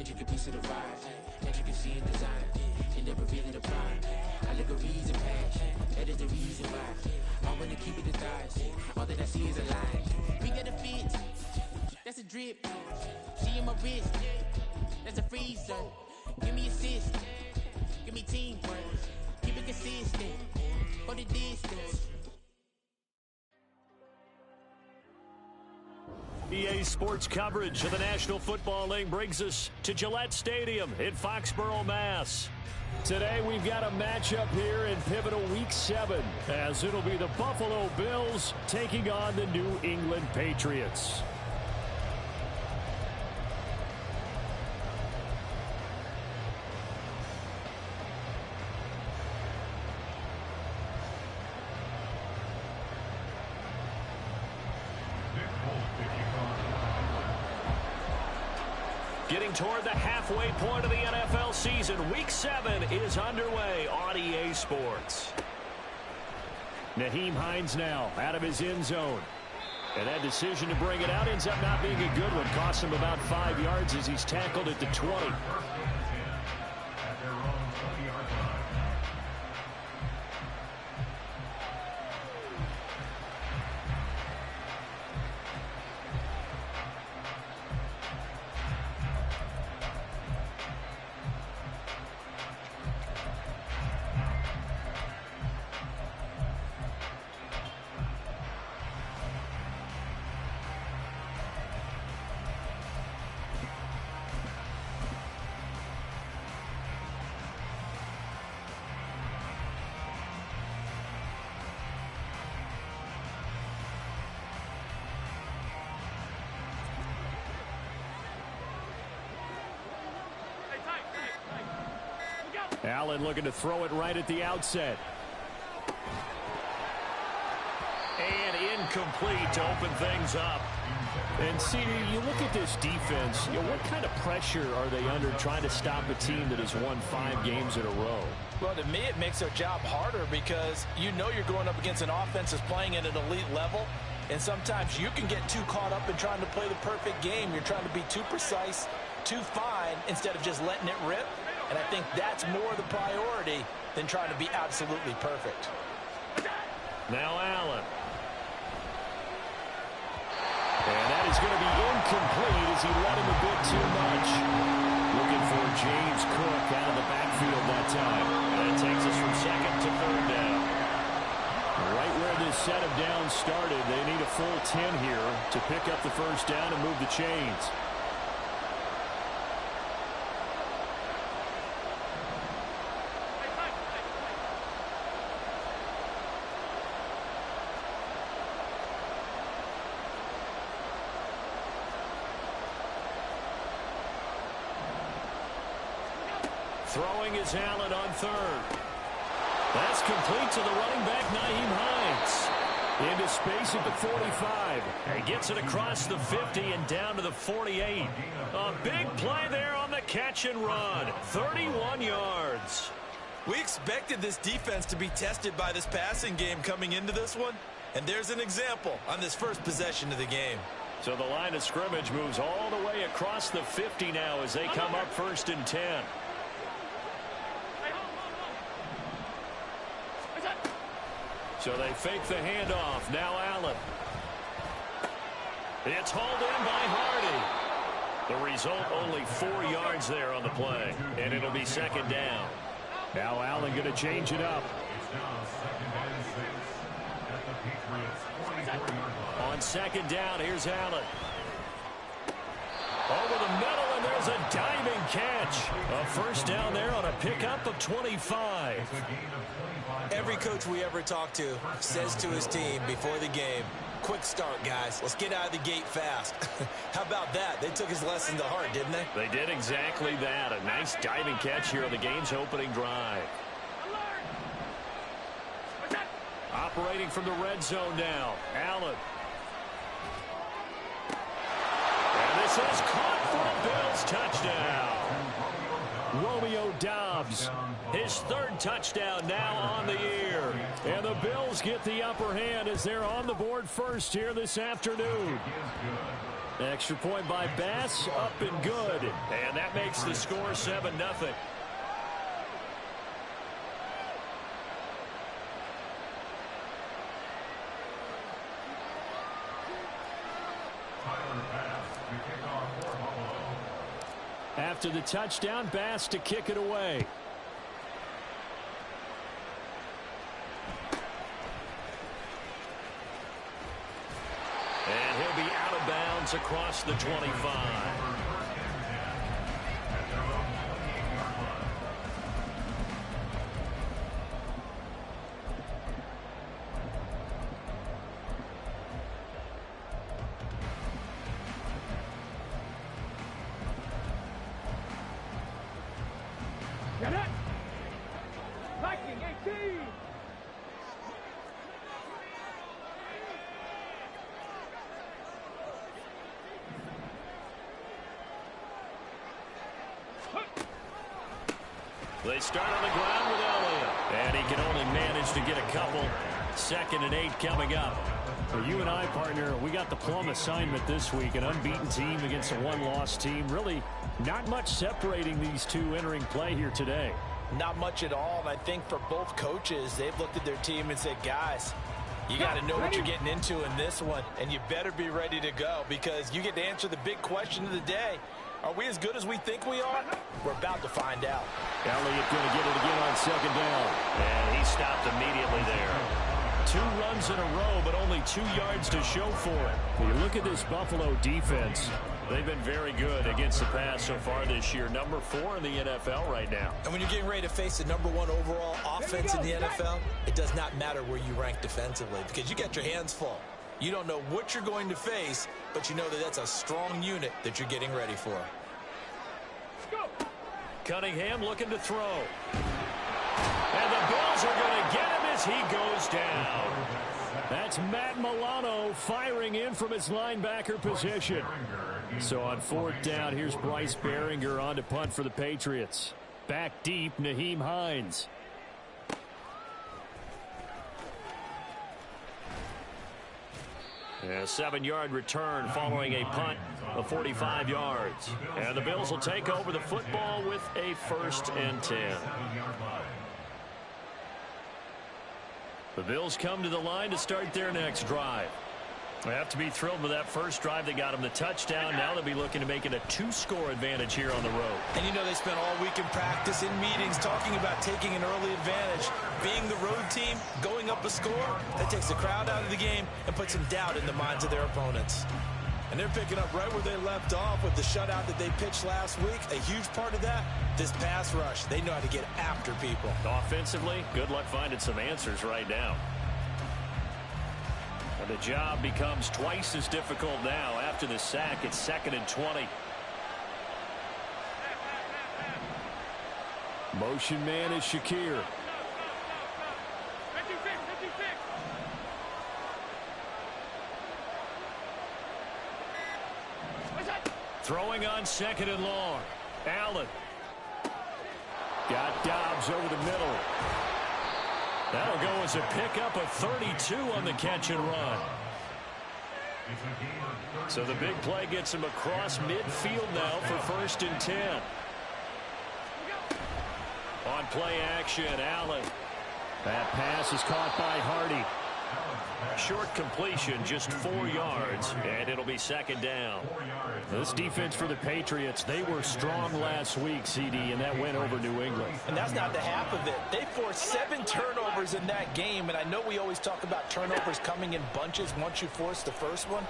Magic a piece of the vibe, that you can see in design, and never really the prime. Allegories and passion, that is the reason why I wanna keep it the thighs. All that I see is a lie. We got a fit, that's a drip. See in my wrist, that's a freezer. Give me assist, give me teamwork. Keep it consistent, for the distance. EA Sports coverage of the National Football League brings us to Gillette Stadium in Foxborough, Mass. Today we've got a matchup here in pivotal Week 7, as it'll be the Buffalo Bills taking on the New England Patriots. Getting toward the halfway point of the NFL season, Week 7 is underway on EA Sports. Nyheim Hines now out of his end zone. And that decision to bring it out ends up not being a good one. Costs him about 5 yards as he's tackled at the 20. Allen looking to throw it right at the outset. And incomplete to open things up. And, CD, you look at this defense, what kind of pressure are they under trying to stop a team that has won 5 games in a row? Well, to me, it makes their job harder because you know you're going up against an offense that's playing at an elite level. And sometimes you can get too caught up in trying to play the perfect game. You're trying to be too precise, too fine, instead of just letting it rip. And I think that's more the priority than trying to be absolutely perfect. Now Allen. And that is going to be incomplete as he let him a bit too much. Looking for James Cook out of the backfield that time. And that takes us from second to third down. Right where this set of downs started, they need a full 10 here to pick up the first down and move the chains. Throwing is Allen on third. That's complete to the running back, Nyheim Hines. Into space at the 45. He gets it across the 50 and down to the 48. A big play there on the catch and run. 31 yards. We expected this defense to be tested by this passing game coming into this one. And there's an example on this first possession of the game. So the line of scrimmage moves all the way across the 50 now as they come up 1st and 10. So they fake the handoff. Now Allen. It's hauled in by Hardy. The result, only 4 yards there on the play. And it'll be second down. Now Allen going to change it up. On second down, here's Allen. Over the middle, and there's a diving catch. A first down there on a pickup of 25. Every coach we ever talk to says to his team before the game, quick start, guys. Let's get out of the gate fast. How about that? They took his lesson to heart, didn't they? They did exactly that. A nice diving catch here on the game's opening drive. Operating from the red zone now. Allen. And this is caught for a Bills touchdown. Romeo Doubs, his 3rd touchdown now on the year. And the Bills get the upper hand as they're on the board first here this afternoon. Extra point by Bass, up and good. And that makes makes the score 7-0. After the touchdown, Bass to kick it away. And he'll be out of bounds across the 25. They start on the ground with Elliott. And he can only manage to get a couple. 2nd and 8 coming up. For you and I, partner, we got the plum assignment this week. An unbeaten team against a one-loss team. Really not much separating these two entering play here today. Not much at all. And I think for both coaches, they've looked at their team and said, guys, you got to know what you're getting into in this one. And you better be ready to go because you get to answer the big question of the day. Are we as good as we think we are? We're about to find out. Elliott going to get it again on 2nd down. And he stopped immediately there. 2 runs in a row, but only 2 yards to show for it. When you look at this Buffalo defense, they've been very good against the pass so far this year. Number 4 in the NFL right now. And when you're getting ready to face the #1 overall offense in the NFL, it does not matter where you rank defensively because you got your hands full. You don't know what you're going to face, but you know that that's a strong unit that you're getting ready for. Cunningham looking to throw. And the Bills are going to get him as he goes down. That's Matt Milano firing in from his linebacker position. So on 4th down, here's Bryce Behringer on to punt for the Patriots. Back deep, Nyheim Hines. A 7-yard return following a punt of 45 yards. And the Bills will take over the football with a 1st and 10. The Bills come to the line to start their next drive. They have to be thrilled with that first drive. They got them the touchdown. Now they'll be looking to make it a 2-score advantage here on the road. And you know they spent all week in practice, in meetings, talking about taking an early advantage. Being the road team, going up a score, that takes the crowd out of the game and puts some doubt in the minds of their opponents. And they're picking up right where they left off with the shutout that they pitched last week. A huge part of that, this pass rush. They know how to get after people. Offensively, good luck finding some answers right now. The job becomes twice as difficult now after the sack. It's 2nd and 20. Motion man is Shakir. Throwing on 2nd and long. Allen. Got Dobbs over the middle. That'll go as a pickup of 32 on the catch and run. So the big play gets him across midfield now for 1st and 10. On play action, Allen. That pass is caught by Hardy. Short completion, just 4 yards, and it'll be 2nd down. This defense for the Patriots, they were strong last week, CD, and that went over New England. And that's not the half of it. They forced 7 turnovers in that game, and I know we always talk about turnovers coming in bunches once you force the first one,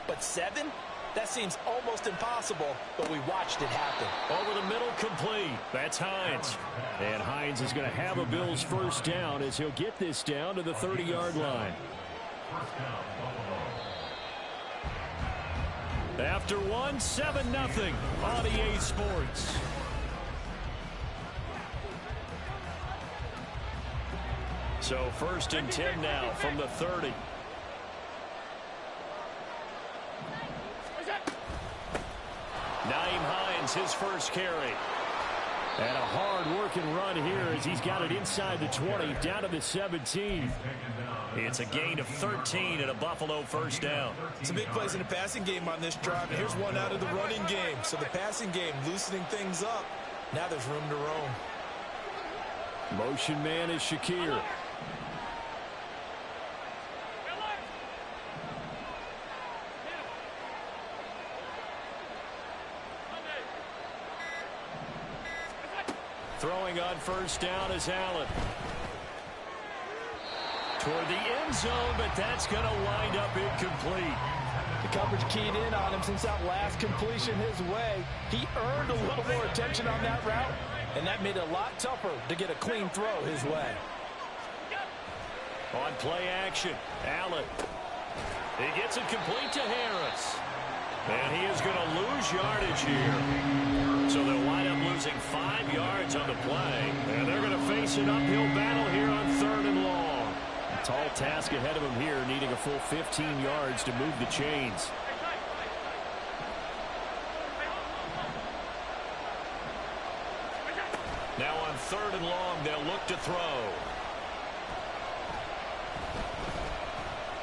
but 7? That seems almost impossible, but we watched it happen. Over the middle, complete. That's Hines. And Hines is going to have a Bills 1st down as he'll get this down to the 30-yard line. After 7-0 on EA Sports. So 1st and 10 now from the 30. Nyheim Hines, his first carry. And a hard-working run here as he's got it inside the 20, down to the 17. It's a gain of 13 and a Buffalo first down. Some big plays in the passing game on this drive. And here's one out of the running game. So the passing game loosening things up. Now there's room to roam. Motion man is Shakir. Throwing on first down is Allen. Toward the end zone, but that's going to wind up incomplete. The coverage keyed in on him since that last completion his way. He earned a little more attention on that route, and that made it a lot tougher to get a clean throw his way. On play action, Allen. He gets it complete to Harris. And he is going to lose yardage here. So they'll wind up losing 5 yards on the play. And they're going to face an uphill battle here on 3rd and long. A tall task ahead of him here, needing a full 15 yards to move the chains. Now on 3rd and long, they'll look to throw.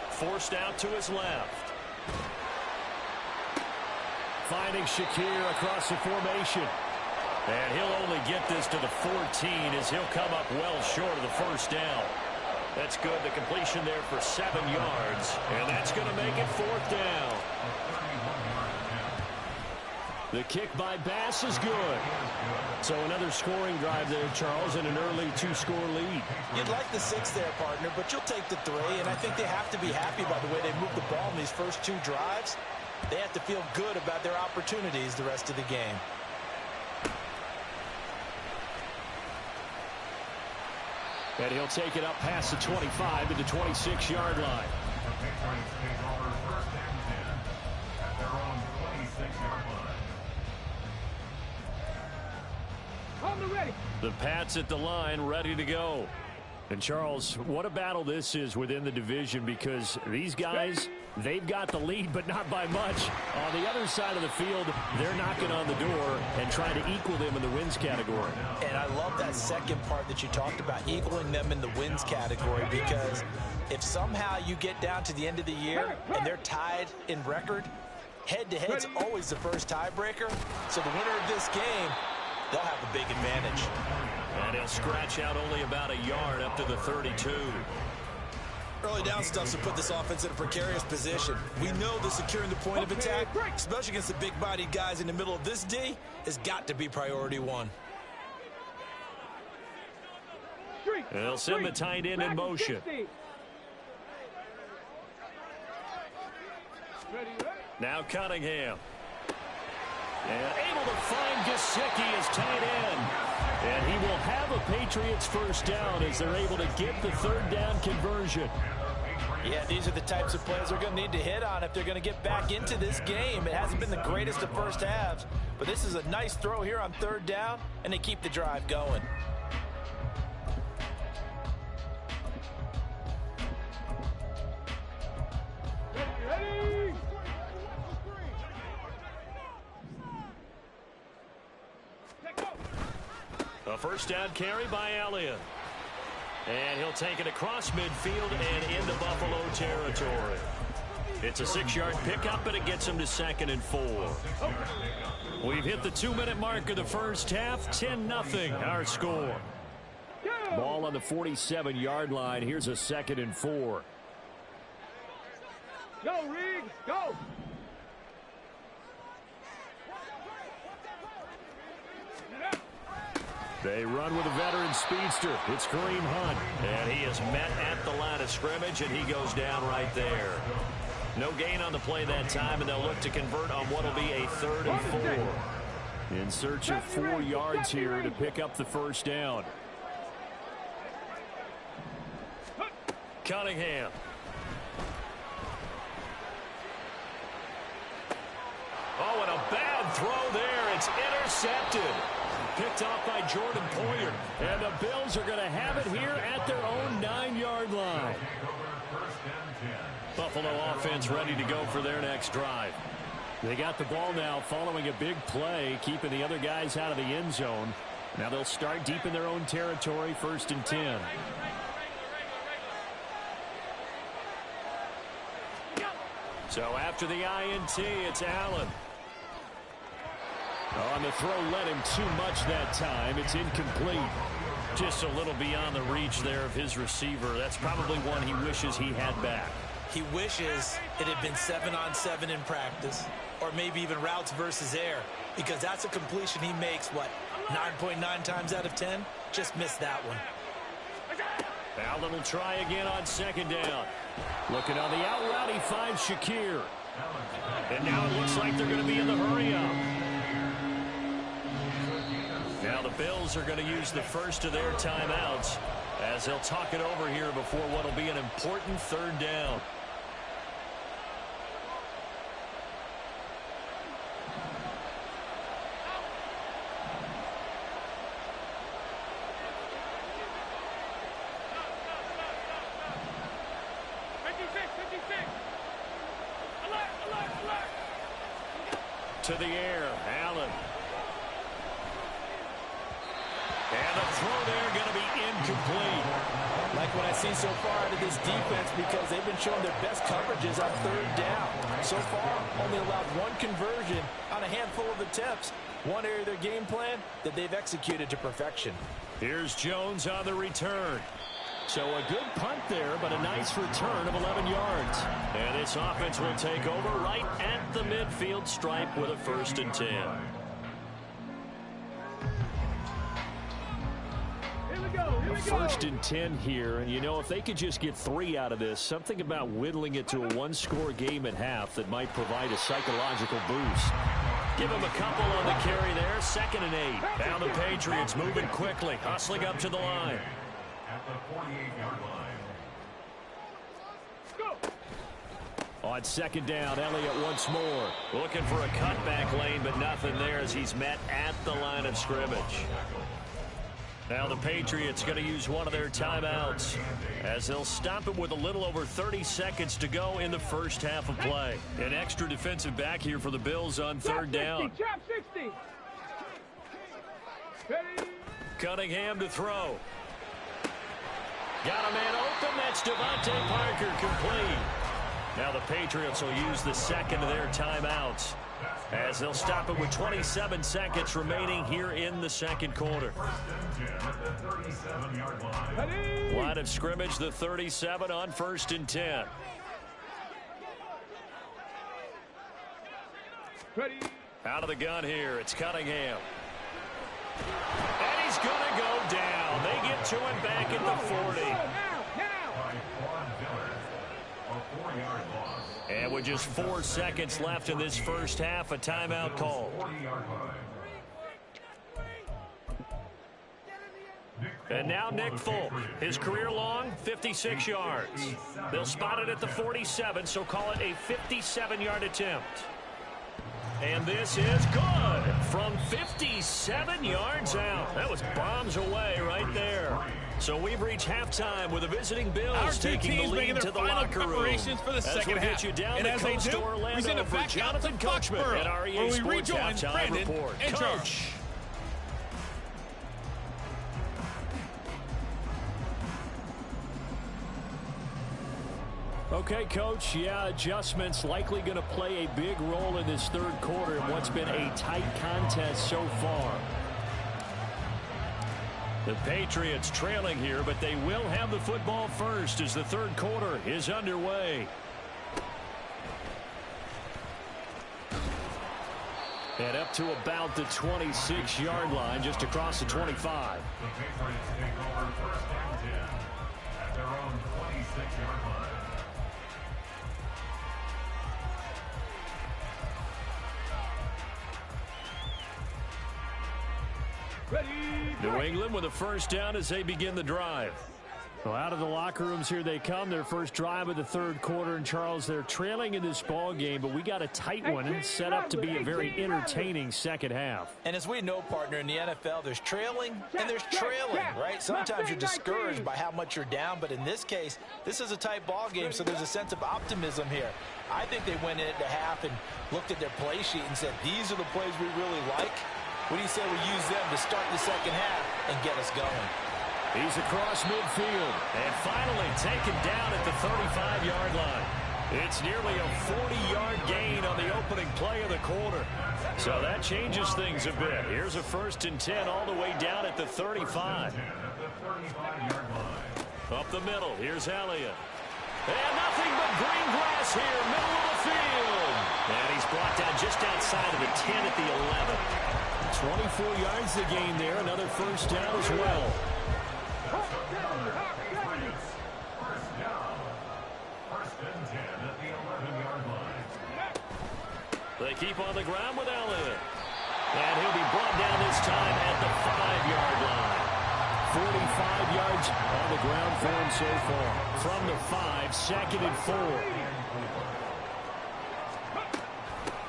Forced out to his left. Finding Shakir across the formation. And he'll only get this to the 14 as he'll come up well short of the first down. That's good. The completion there for 7 yards. And that's going to make it 4th down. The kick by Bass is good. So another scoring drive there, Charles, and an early 2-score lead. You'd like the 6 there, partner, but you'll take the 3. And I think they have to be happy by the way they moved the ball in these first 2 drives. They have to feel good about their opportunities the rest of the game. And he'll take it up past the 25 to the 26-yard line. The Pats at the line, ready to go. And, Charles, what a battle this is within the division, because these guys, they've got the lead, but not by much. On the other side of the field, they're knocking on the door and trying to equal them in the wins category. And I love that second part that you talked about, equaling them in the wins category, because if somehow you get down to the end of the year and they're tied in record, head-to-head's always the first tiebreaker. So the winner of this game, they'll have a big advantage. And he'll scratch out only about a yard up to the 32. Early down stuff to put this offense in a precarious position. We know that securing the point of attack, especially against the big-bodied guys in the middle of this D, has got to be priority 1. And they'll send the tight end in motion. Now Cunningham. And able to find Gesicki as tight end. And he will have a Patriots first down as they're able to get the 3rd down conversion. Yeah, these are the types of plays they're going to need to hit on if they're going to get back into this game. It hasn't been the greatest of first halves, but this is a nice throw here on 3rd down, and they keep the drive going. A first down carry by Elliott. And he'll take it across midfield and into Buffalo territory. It's a 6-yard pickup, and it gets him to 2nd and 4. We've hit the 2-minute mark of the first half. 10-0 our score. Ball on the 47-yard line. Here's a 2nd and 4. Go, Riggs, go! They run with a veteran speedster. It's Kareem Hunt. And he is met at the line of scrimmage, and he goes down right there. No gain on the play that time, and they'll look to convert on what will be a 3rd and 4. In search of 4 yards here to pick up the first down. Cunningham. Oh, and a bad throw there. It's intercepted. Picked off by Jordan Poyer. And the Bills are going to have it here at their own 9-yard line. Buffalo offense ready to go for their next drive. They got the ball now following a big play, keeping the other guys out of the end zone. Now they'll start deep in their own territory, 1st and 10. So after the INT, it's Allen. On the throw, led him too much that time. It's incomplete. Just a little beyond the reach there of his receiver. That's probably one he wishes he had back. He wishes it had been 7-on-7 in practice, or maybe even routes versus air, because that's a completion he makes, 9.9 times out of 10? Just missed that one. Allen will try again on 2nd down. Looking on the out route, he finds Shakir. And now it looks like they're going to be in the hurry-up. Now the Bills are going to use the first of their timeouts as they'll talk it over here before what will be an important 3rd down. To the air, Allen. And the throw there going to be incomplete. Like what I've seen so far out of this defense, because they've been showing their best coverages on 3rd down. So far, only allowed 1 conversion on a handful of attempts. One area of their game plan that they've executed to perfection. Here's Jones on the return. So a good punt there, but a nice return of 11 yards. And this offense will take over right at the midfield stripe with a 1st and 10. First and 10 here, and you know, if they could just get 3 out of this, something about whittling it to a 1-score game at half that might provide a psychological boost. Give him a couple on the carry there, 2nd and 8. Now the Patriots moving quickly, hustling up to the line. At the 48-yard line. On 2nd down, Elliott once more. Looking for a cutback lane, but nothing there as he's met at the line of scrimmage. Now the Patriots going to use one of their timeouts as they'll stop it with a little over 30 seconds to go in the first half of play. An extra defensive back here for the Bills on 3rd down. Cunningham to throw. Got a man open. That's Devontae Parker complete. Now the Patriots will use the 2nd of their timeouts as they'll stop it with 27 seconds remaining here in the 2nd quarter. Line of scrimmage, the 37 on 1st and 10. Out of the gun here, it's Cunningham. And he's going to go down. They get to him back at the 40. And with just 4 seconds left in this first half, a timeout call. And now Nick Folk, his career long, 56 yards. They'll spot it at the 47, so call it a 57-yard attempt. And this is good from 57 yards out. That was bombs away right there. So we've reached halftime with the visiting Bills taking the lead to the locker room. For the second half. You down and the as they coast do, to Orlando we send it for back out to Jonathan Coachman Foxborough, at REA where we Sports rejoin Halftime Brandon Report. and Coach. Charles. Okay, Coach, yeah, adjustments likely going to play a big role in this 3rd quarter in what's been a tight contest so far. The Patriots trailing here, but they will have the football first as the 3rd quarter is underway. And up to about the 26-yard line, just across the 25. The Patriots take over 1st and 10 at their own 26-yard line. New England with a 1st down as they begin the drive. Well, out of the locker rooms here they come. Their first drive of the 3rd quarter. And, Charles, they're trailing in this ball game, but we got a tight one and set up to be a very entertaining second half. And as we know, partner, in the NFL, there's trailing and there's trailing, right? Sometimes you're discouraged by how much you're down, but in this case, this is a tight ball game, so there's a sense of optimism here. I think they went into half and looked at their play sheet and said, these are the plays we really like. What do you say we use them to start the second half and get us going? He's across midfield and finally taken down at the 35-yard line. It's nearly a 40-yard gain on the opening play of the quarter. So that changes things a bit. Here's a 1st and 10 all the way down at the 35. Up the middle, here's Elliott. And nothing but green grass here, middle of the field. And he's brought down just outside of the 10 at the 11. 24 yards to gain there, another 1st down as well. They keep on the ground with Elliott. And he'll be brought down this time at the 5-yard line. 45 yards on the ground for him so far. From the 5, 2nd and 4.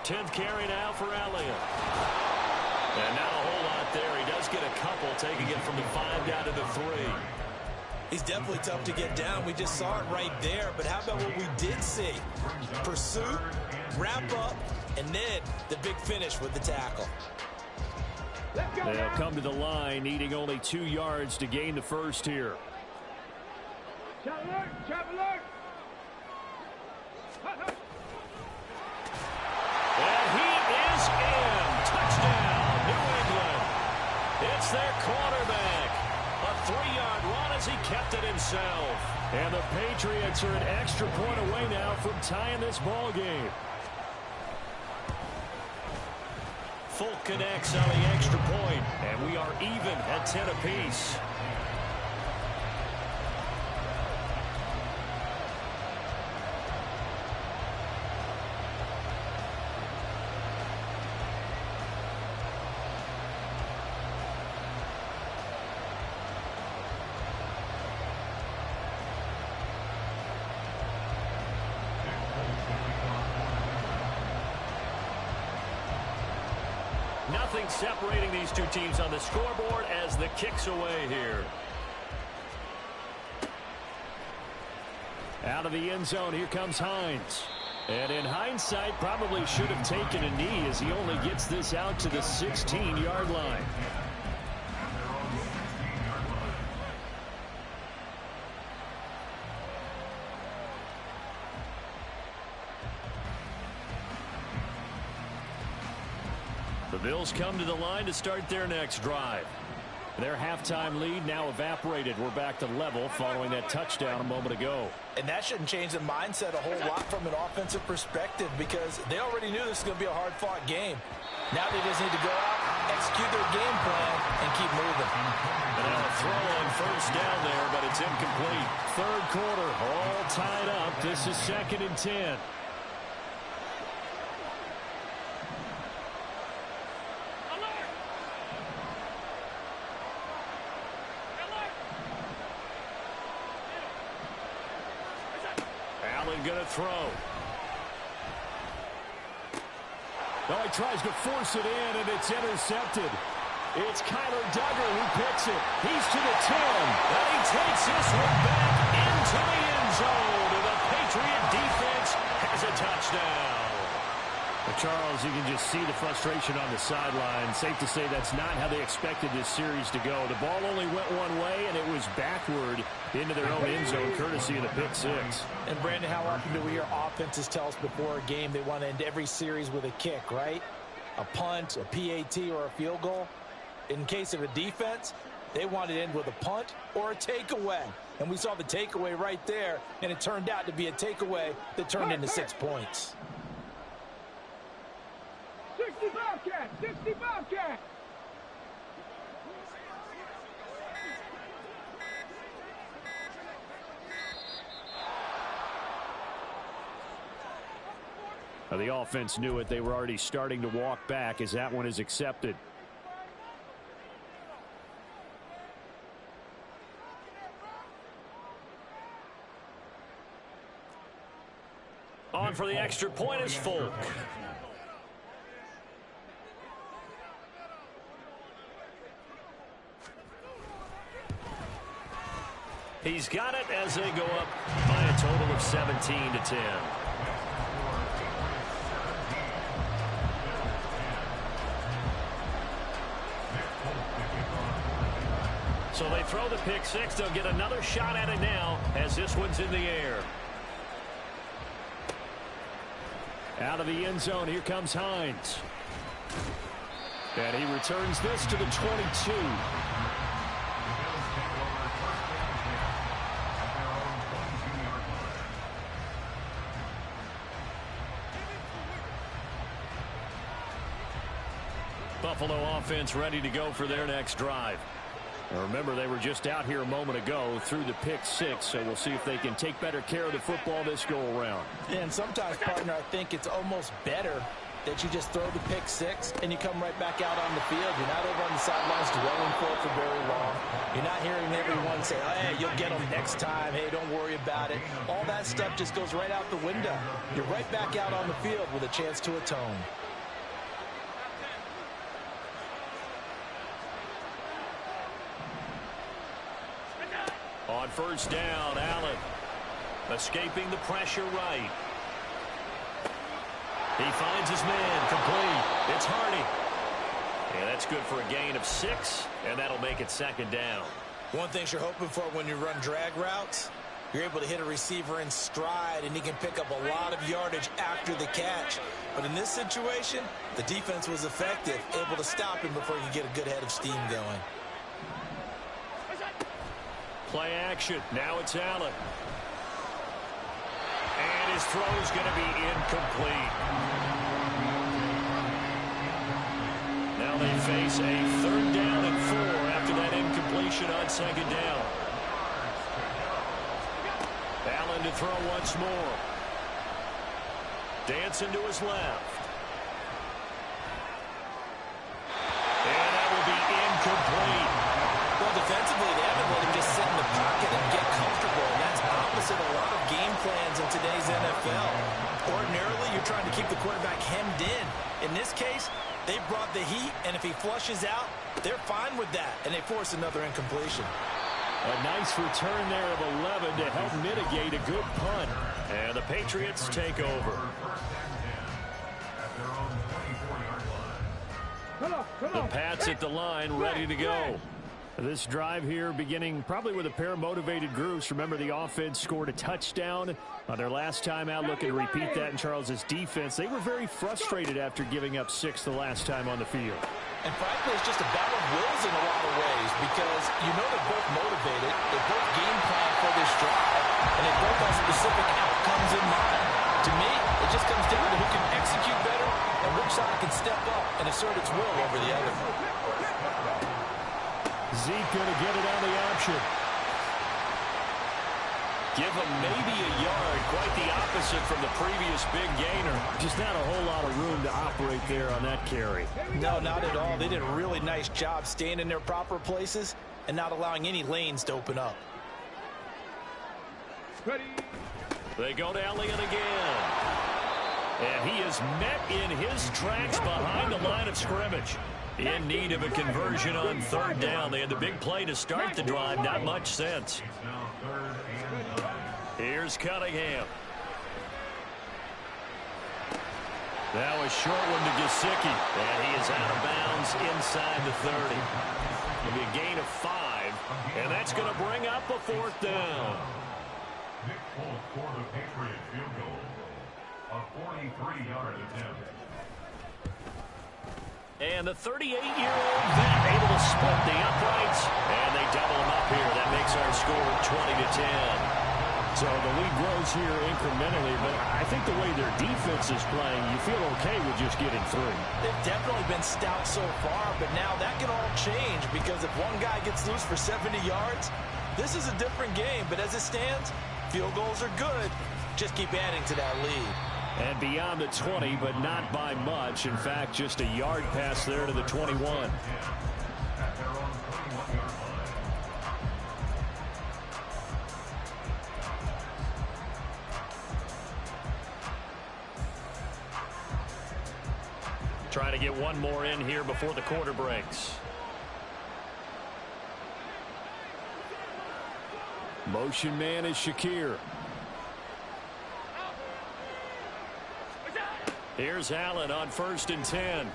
10th carry now for Elliott. And not a whole lot there. He does get a couple, taking it from the 5 down to the 3. He's definitely tough to get down. We just saw it right there. But how about what we did see? Pursuit, wrap up, and then the big finish with the tackle. They'll come to the line, needing only 2 yards to gain the 1st here. And he is in. Touchdown, New England. It's their quarterback. A 3-yard run as he kept it himself. And the Patriots are an extra point away now from tying this ball game. Folk connects on the extra point, and we are even at 10 apiece. Nothing separating these two teams on the scoreboard as the kick's away here. Out of the end zone, here comes Hines. And in hindsight, probably should have taken a knee as he only gets this out to the 16-yard line. The Bills come to the line to start their next drive. Their halftime lead now evaporated. We're back to level following that touchdown a moment ago. And that shouldn't change the mindset a whole lot from an offensive perspective because they already knew this was going to be a hard-fought game. Now they just need to go out, execute their game plan, and keep moving. And now a throw on 1st down there, but it's incomplete. 3rd quarter, all tied up. This is 2nd and 10. Going to throw. Now he tries to force it in, and it's intercepted. It's Kyler Duggar who picks it. He's to the 10, and he takes this one back into the end zone, and the Patriot defense has a touchdown. Well, Charles, you can just see the frustration on the sideline. Safe to say that's not how they expected this series to go. The ball only went one way, and it was backward into their own end zone, courtesy of the pick 6. And, Brandon, how often do we hear offenses tell us before a game they want to end every series with a kick, right? A punt, a PAT, or a field goal. In case of a defense, they want to end with a punt or a takeaway. And we saw the takeaway right there, and it turned out to be a takeaway that turned into 6 points. 60 Bobcat! 60 Bobcat! Now, the offense knew it. They were already starting to walk back as that one is accepted. On for the extra point is Folk. He's got it as they go up by a total of 17-10. So they throw the pick six. They'll get another shot at it now as this one's in the air. Out of the end zone, here comes Hines. And he returns this to the 22. Buffalo offense ready to go for their next drive. Now remember, they were just out here a moment ago through the pick six, so we'll see if they can take better care of the football this go-around. And sometimes, partner, I think it's almost better that you just throw the pick six and you come right back out on the field. You're not over on the sidelines dwelling for very long. You're not hearing everyone say, oh, hey, you'll get them next time. Hey, don't worry about it. All that stuff just goes right out the window. You're right back out on the field with a chance to atone. On first down, Allen escaping the pressure right. He finds his man, complete. It's Hardy. And that's good for a gain of 6, and that'll make it second down. One thing you're hoping for when you run drag routes, you're able to hit a receiver in stride, and he can pick up a lot of yardage after the catch. But in this situation, the defense was effective, able to stop him before he could get a good head of steam going. Play action. Now it's Allen. And his throw's going to be incomplete. Now they face a 3rd down and 4 after that incompletion on 2nd down. Allen to throw once more. Dancing to his left. And that will be incomplete. Well, defensively, they haven't let him just sit in the pocket and get comfortable, and that's opposite a lot of game plans in today's NFL. Ordinarily, you're trying to keep the quarterback hemmed in. In this case, they brought the heat, and if he flushes out, they're fine with that, and they force another incompletion. A nice return there of 11 to help mitigate a good punt. And the Patriots take over. The Pats at the line, ready to go. This drive here beginning probably with a pair of motivated groups. Remember, the offense scored a touchdown on their last time out. Looking to repeat that in Charles's defense. They were very frustrated after giving up 6 the last time on the field. And frankly, it's just a battle of wills in a lot of ways because you know they're both motivated. They both game plan for this drive, and they both have specific outcomes in mind. To me, it just comes down to who can execute better and which side can step up and assert its will over the other. Zeke going to get it on the option. Give him maybe a yard. Quite the opposite from the previous big gainer. Just not a whole lot of room to operate there on that carry. No, not at all. They did a really nice job staying in their proper places and not allowing any lanes to open up. Ready. They go to Elliott again. And he is met in his tracks behind the line of scrimmage. In need of a conversion on 3rd down. They had the big play to start the drive. Not much sense. Here's Cunningham. Now a short one to Gesicki. And he is out of bounds inside the 30. It'll be a gain of 5. And that's going to bring up a 4th down. Nick Folk for the Patriot field goal. A 43-yard attempt. And the 38-year-old vet able to split the uprights. And they double him up here. That makes our score 20-10. So the lead grows here incrementally, but I think the way their defense is playing, you feel okay with just getting 3. They've definitely been stout so far, but now that can all change because if one guy gets loose for 70 yards, this is a different game. But as it stands, field goals are good. Just keep adding to that lead. And beyond the 20, but not by much. In fact, just a yard pass there to the 21. Trying to get one more in here before the quarter breaks. Motion man is Shakir. Here's Allen on 1st and 10.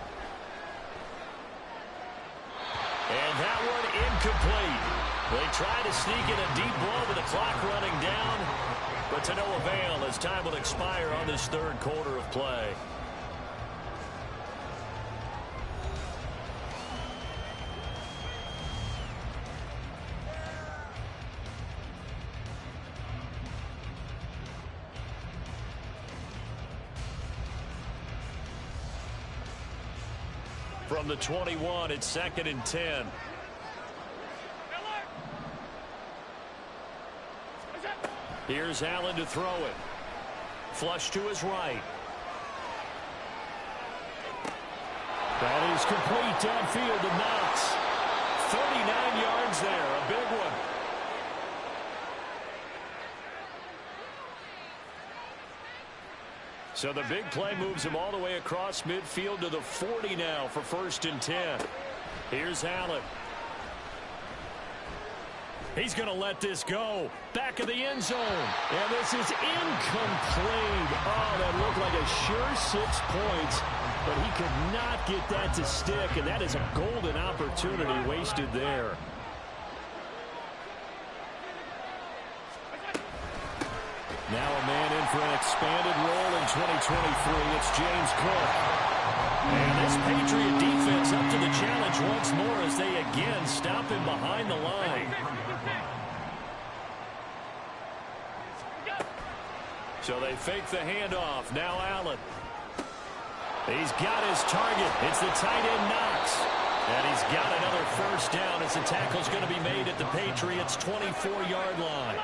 And that one incomplete. They try to sneak in a deep ball with the clock running down, but to no avail as time will expire on this third quarter of play. From the 21, it's 2nd and 10. Here's Allen to throw it. Flush to his right. That is complete downfield to Knox. 39 yards there, a big one. So the big play moves him all the way across midfield to the 40 now for 1st and 10. Here's Allen. He's going to let this go. Back of the end zone. And this is incomplete. Oh, that looked like a sure 6 points. But he could not get that to stick. And that is a golden opportunity wasted there. Now a man in for an expanded role in 2023. It's James Cook. And this Patriot defense up to the challenge once more as they again stop him behind the line. So they fake the handoff. Now Allen. He's got his target. It's the tight end Knox. And he's got another 1st down as the tackle's going to be made at the Patriots' 24-yard line.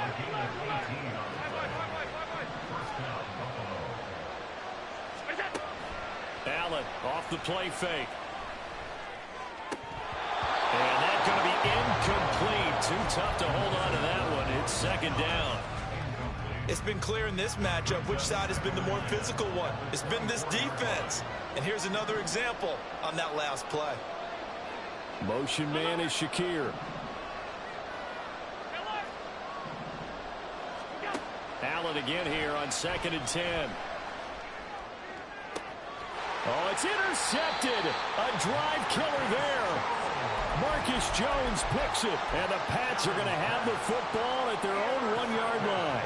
Allen off the play fake. And that's going to be incomplete. Too tough to hold on to that one. It's 2nd down. It's been clear in this matchup which side has been the more physical one. It's been this defense. And here's another example on that last play. Motion man is Shakir. Allen again here on 2nd and 10. Oh, it's intercepted. A drive killer there. Marcus Jones picks it, and the Pats are going to have the football at their own 1-yard line.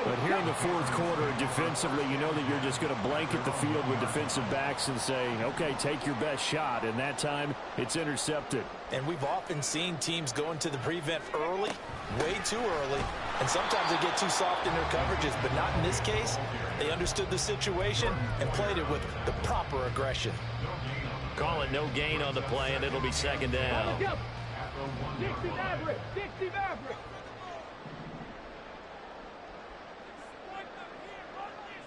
But here in the 4th quarter, defensively, you know that you're just going to blanket the field with defensive backs and say, okay, take your best shot. And that time, it's intercepted. And we've often seen teams go into the prevent early, way too early, and sometimes they get too soft in their coverages, but not in this case. They understood the situation and played it with the proper aggression. Call it no gain on the play, and it'll be 2nd down. 60 Maverick! 60 Maverick!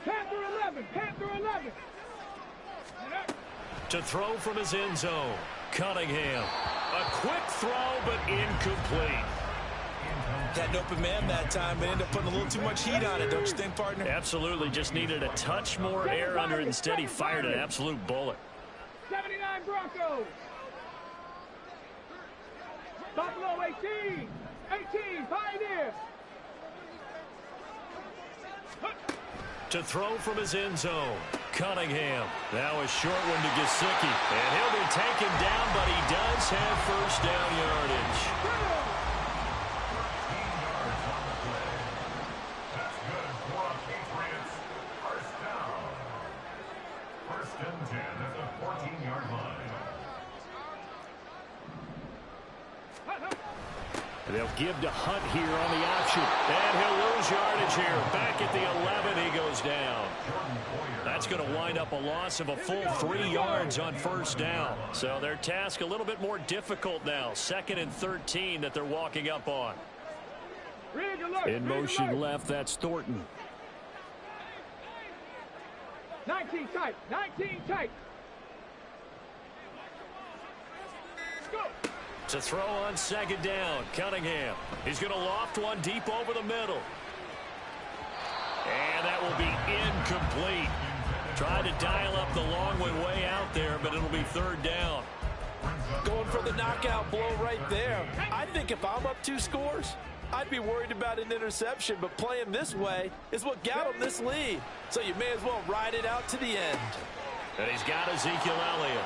Panther 11! Panther 11! To throw from his end zone, Cunningham. A quick throw, but incomplete. Had an open man that time, but ended up putting a little too much heat on it, don't you think, partner? Absolutely, just needed a touch more air under it. Instead, he fired an absolute bullet. 79 Broncos! Buffalo 18! 18, Pioneer! To throw from his end zone, Cunningham. Now a short one to Gesicki. And he'll be taken down, but he does have 1st down yardage. That's good for a Patriots. 1st down. 1st and 10 at the 14-yard line. They'll give to Hunt here on the option. And he'll lose yardage here. Back at the 11, he goes down. That's going to wind up a loss of a full 3 yards on 1st down. So their task a little bit more difficult now. 2nd and 13 that they're walking up on. In motion left, that's Thornton. 19 tight! 19 tight! Go! To throw on 2nd down, Cunningham. He's going to loft one deep over the middle. And that will be incomplete. Tried to dial up the long way out there, but it'll be 3rd down. Going for the knockout blow right there. I think if I'm up 2 scores, I'd be worried about an interception, but playing this way is what got him this lead. So you may as well ride it out to the end. And he's got Ezekiel Elliott.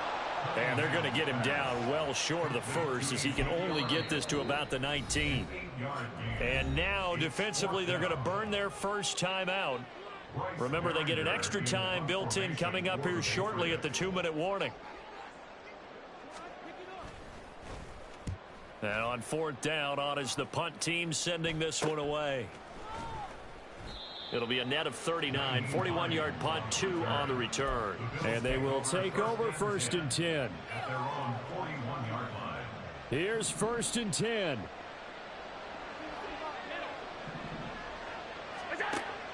And they're going to get him down well short of the first, as he can only get this to about the 19. And now, defensively, they're going to burn their first time out. Remember, they get an extra time built in coming up here shortly at the 2-minute warning. And on 4th down, on is the punt team sending this one away. It'll be a net of 39, 41-yard punt, 2 on the return. And they will take over 1st and 10. Here's 1st and 10.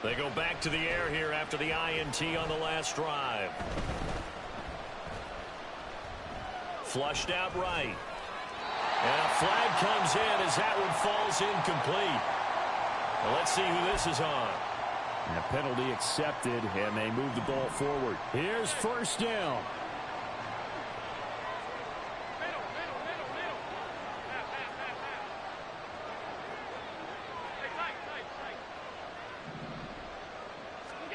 They go back to the air here after the INT on the last drive. Flushed out right. And a flag comes in as that one falls incomplete. Well, let's see who this is on. And a penalty accepted, and they move the ball forward. Here's 1st down.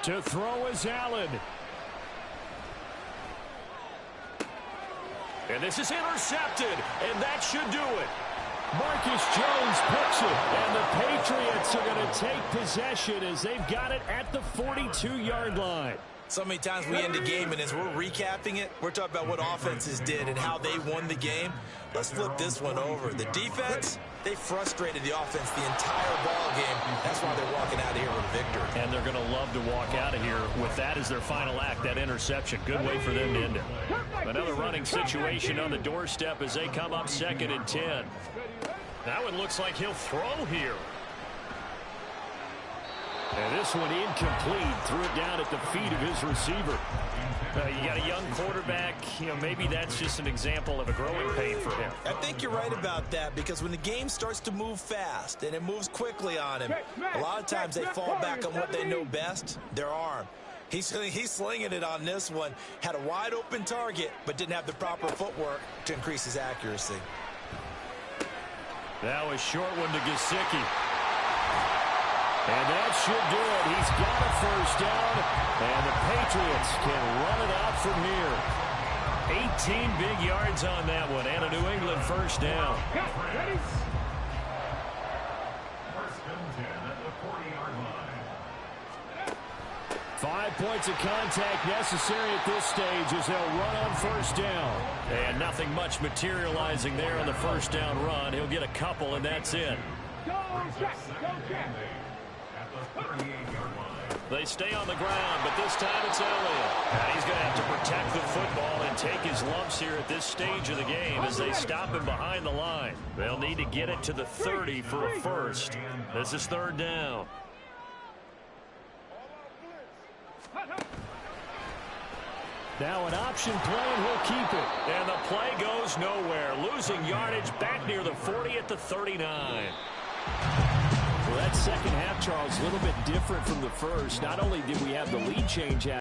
To throw is Allen. And this is intercepted, and that should do it. Marcus Jones picks it, and the Patriots are going to take possession as they've got it at the 42-yard line. So many times we end a game, and as we're recapping it, we're talking about what offenses did and how they won the game. Let's flip this one over. The defense, they frustrated the offense the entire ball game. That's why they're walking out of here with a victory. And they're going to love to walk out of here with that as their final act, that interception. Good way for them to end it. Another running situation on the doorstep as they come up 2nd and 10. That one looks like he'll throw here. And this one incomplete. Threw it down at the feet of his receiver. You got a young quarterback. Maybe that's just an example of a growing pain for him. I think you're right about that, because when the game starts to move fast and it moves quickly on him, a lot of times they fall back on what they know best, their arm. He's slinging it on this one. Had a wide open target, but didn't have the proper footwork to increase his accuracy. That was short one to Gesicki. And that should do it. He's got a 1st down, and the Patriots can run it out from here. 18 big yards on that one, and a New England 1st down. 1st and 10 at the 40-yard line. 5 points of contact necessary at this stage as they'll run on 1st down. And nothing much materializing there on the 1st down run. He'll get a couple, and that's it. Go check. Go check. They stay on the ground, but this time it's Elliott. And he's going to have to protect the football and take his lumps here at this stage of the game as they stop him behind the line. They'll need to get it to the 30 for a first. This is 3rd down. Now an option play, and he'll keep it. And the play goes nowhere. Losing yardage back near the 40 at the 39. Well, that second half, Charles, a little bit different from the first. Not only did we have the lead change out,